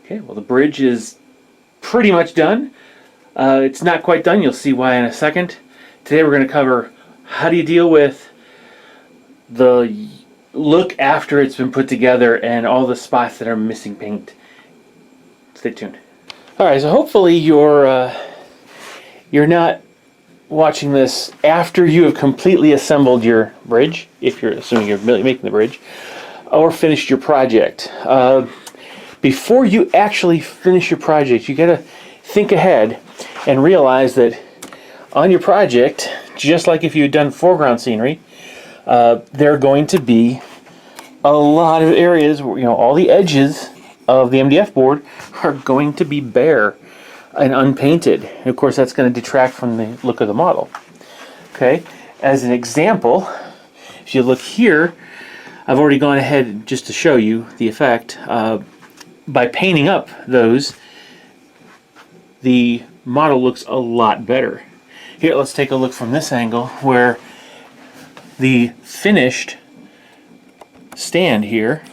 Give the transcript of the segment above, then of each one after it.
Okay, well the bridge is pretty much done. It's not quite done, you'll see why in a second. Today we're going to cover how do you deal with the look after it's been put together and all the spots that are missing paint. Stay tuned. Alright, so hopefully you're not watching this after you have completely assembled your bridge, if you're assuming you're making the bridge, or finished your project. Before you actually finish your project, you gotta think ahead and realize that on your project, just like if you had done foreground scenery, there are going to be a lot of areas where, all the edges of the MDF board are going to be bare and unpainted. And of course, that's going to detract from the look of the model. Okay, as an example, if you look here, I've already gone ahead just to show you the effect. By painting up those, the model looks a lot better. Here, let's take a look from this angle where the finished stand here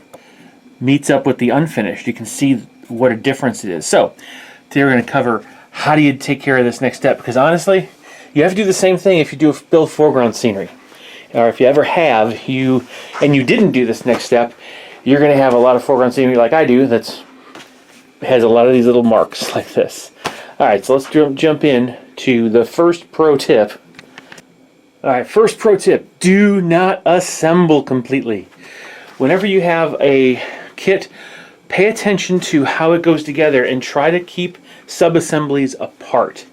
meets up with the unfinished. You can see what a difference it is. So today we're going to cover how do you take care of this next step, because honestly you have to do the same thing if you build foreground scenery, or if you ever have and you didn't do this next step, you're going to have a lot of foreground scenery like I do that's has a lot of these little marks like this. Alright, so let's jump in to the first pro tip. Alright, first pro tip, do not assemble completely. Whenever you have a kit, pay attention to how it goes together and try to keep sub-assemblies apart.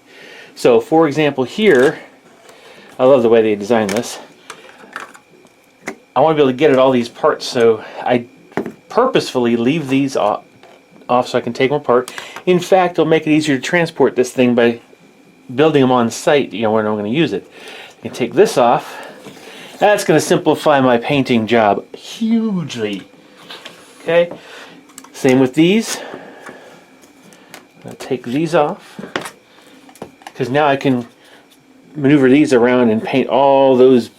So for example here, I love the way they designed this. I want to be able to get at all these parts, so I purposefully leave these off so I can take them apart. In fact, it'll make it easier to transport this thing by building them on site, when I'm going to use it. I can take this off. That's going to simplify my painting job hugely. Okay, same with these. I'll take these off, because now I can maneuver these around and paint all those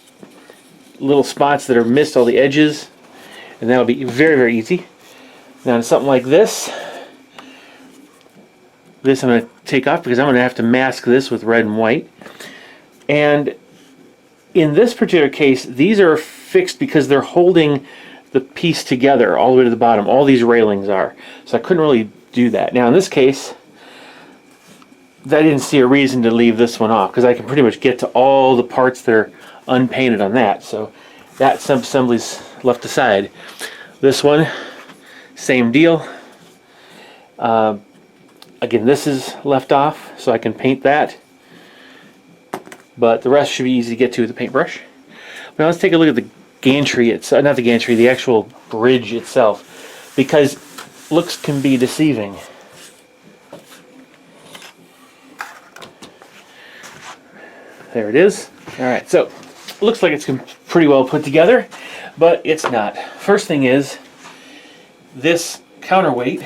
little spots that are missed, all the edges, and that'll be very, very easy. Now something like this I'm going to take off because I'm going to have to mask this with red and white. And in this particular case, these are fixed because they're holding the piece together all the way to the bottom. All these railings are. So I couldn't really do that. Now in this case, I didn't see a reason to leave this one off because I can pretty much get to all the parts that are unpainted on that. So that sub-assembly's left aside. This one, same deal. Again, this is left off so I can paint that. But the rest should be easy to get to with the paintbrush. Now let's take a look at the gantry itself, not the gantry, the actual bridge itself, because looks can be deceiving. There it is. Alright, so looks like it's pretty well put together, but it's not. First thing is, this counterweight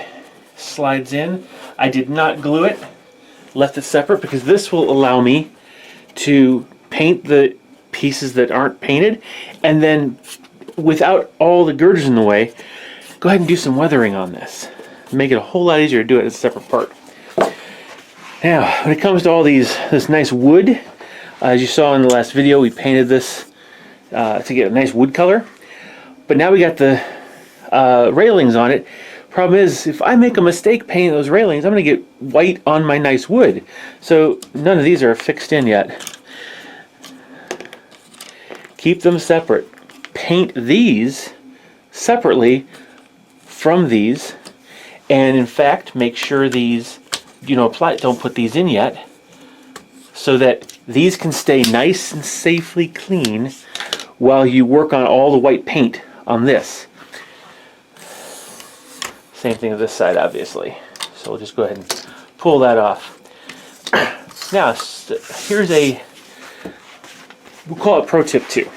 slides in. I did not glue it, left it separate because this will allow me to paint the pieces that aren't painted, and then without all the girders in the way, go ahead and do some weathering on this. Make it a whole lot easier to do it as a separate part. Now, when it comes to all this nice wood, as you saw in the last video, we painted this to get a nice wood color. But now we got the railings on it. Problem is, if I make a mistake painting those railings, I'm going to get white on my nice wood. So none of these are fixed in yet. Keep them separate. Paint these separately from these. And in fact, make sure these, don't put these in yet, so that these can stay nice and safely clean while you work on all the white paint on this. Same thing with this side, obviously. So we'll just go ahead and pull that off. Now, here's we'll call it pro tip 2.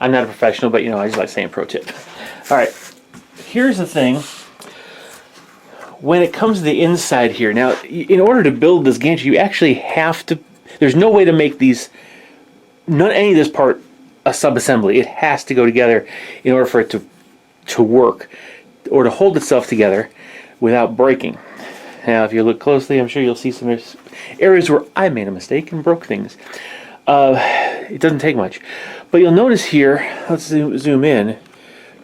I'm not a professional, but I just like saying pro tip. Alright, here's the thing. When it comes to the inside here, now, in order to build this gantry, you actually have to, there's no way to make any of this part a sub-assembly. It has to go together in order for it to work, or to hold itself together. without breaking. Now, if you look closely, I'm sure you'll see some areas where I made a mistake and broke things. It doesn't take much. But you'll notice here, let's zoom in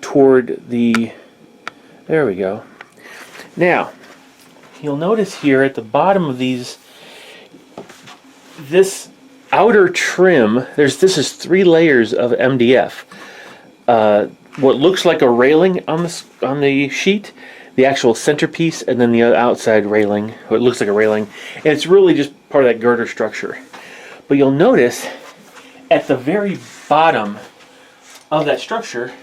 toward the, there we go. Now, you'll notice here at the bottom of these, this outer trim, this is 3 layers of MDF. What looks like a railing on the sheet, the actual centerpiece, and then the outside railing, what looks like a railing, and it's really just part of that girder structure. But you'll notice at the very bottom of that structure,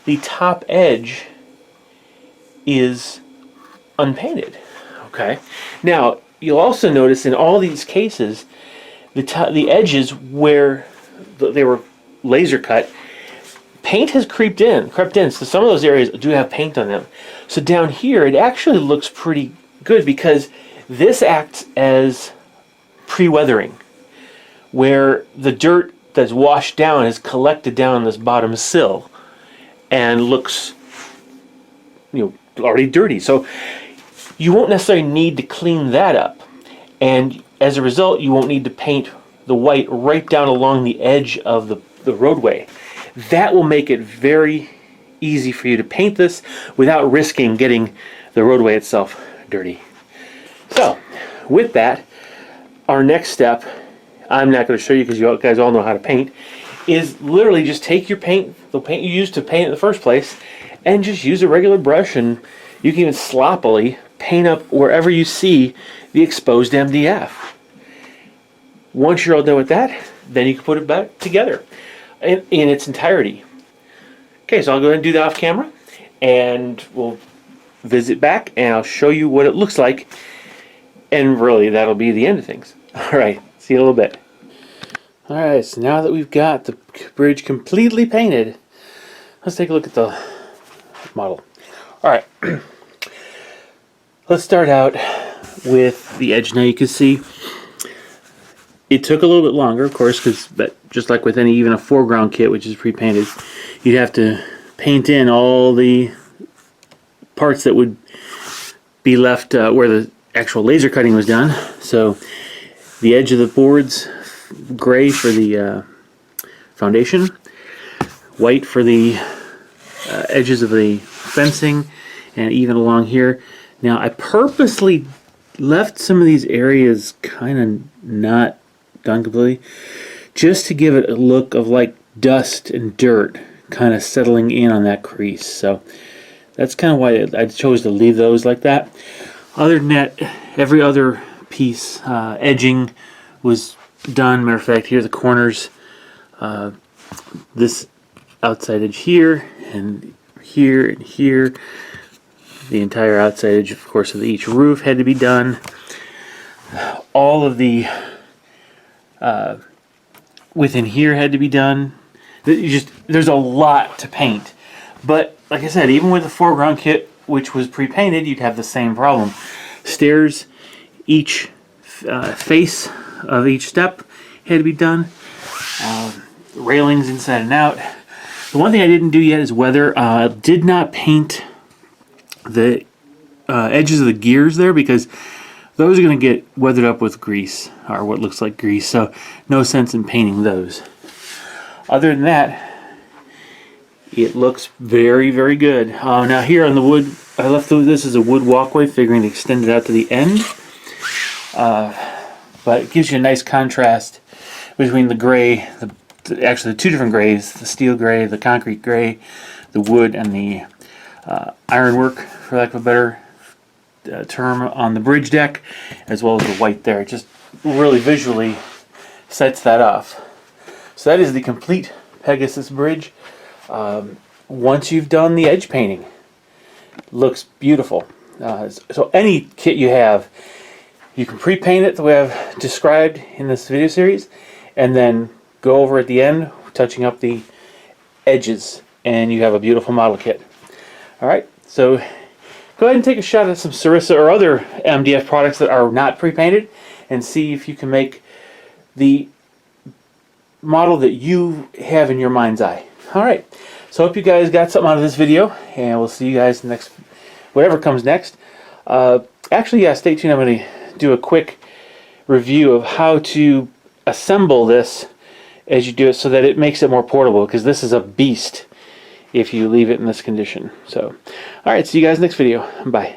the top edge is unpainted. Okay. Now you'll also notice in all these cases, the edges where they were laser cut, paint has crept in. So some of those areas do have paint on them. So down here, it actually looks pretty good because this acts as pre-weathering, where the dirt that's washed down is collected down on this bottom sill and looks, already dirty. So you won't necessarily need to clean that up, and as a result, you won't need to paint the white right down along the edge of the roadway. That will make it very easy for you to paint this without risking getting the roadway itself dirty. So, with that, our next step, I'm not going to show you because you guys all know how to paint, is literally just take your paint, the paint you used to paint in the first place, and just use a regular brush, and you can even sloppily paint up wherever you see the exposed MDF. Once you're all done with that, then you can put it back together in its entirety. Okay, so I'll go ahead and do that off camera, and we'll visit back, and I'll show you what it looks like, and really that'll be the end of things. All right, see you in a little bit. All right, so now that we've got the bridge completely painted, let's take a look at the model. All right, let's start out with the edge. Now you can see it took a little bit longer, of course, but just like with even a foreground kit, which is pre-painted, you'd have to paint in all the parts that would be left where the actual laser cutting was done. So the edge of the board's gray for the foundation, white for the edges of the fencing, and even along here. Now I purposely left some of these areas kind of not done completely, just to give it a look of like dust and dirt kind of settling in on that crease. So that's kind of why I chose to leave those like that. Other than that, every other piece, edging was done. Matter of fact, here are the corners. This outside edge here, and here, and here. The entire outside edge, of course, of each roof had to be done. All of the within here had to be done. There's a lot to paint. But like I said, even with the foreground kit, which was pre-painted, you'd have the same problem. Stairs, each face of each step had to be done. Railings inside and out. The one thing I didn't do yet is weather. Did not paint the edges of the gears there because those are going to get weathered up with grease, or what looks like grease, so no sense in painting those. Other than that, it looks very, very good. Now here on the wood, I left this as a wood walkway, figuring to extend it out to the end. But it gives you a nice contrast between the gray, actually the two different grays, the steel gray, the concrete gray, the wood, and the ironwork, for lack of a better term, on the bridge deck, as well as the white there. It just really visually sets that off. So that is the complete Pegasus bridge. Once you've done the edge painting, looks beautiful. So any kit you have, you can pre-paint it the way I've described in this video series, and then go over at the end, touching up the edges, and you have a beautiful model kit. Alright, so go ahead and take a shot at some Sarissa or other MDF products that are not pre-painted, and see if you can make the model that you have in your mind's eye. Alright, so I hope you guys got something out of this video, and we'll see you guys in the next whatever comes next. Actually, yeah, stay tuned. I'm going to do a quick review of how to assemble this as you do it so that it makes it more portable, because this is a beast if you leave it in this condition. So, all right, see you guys next video. Bye.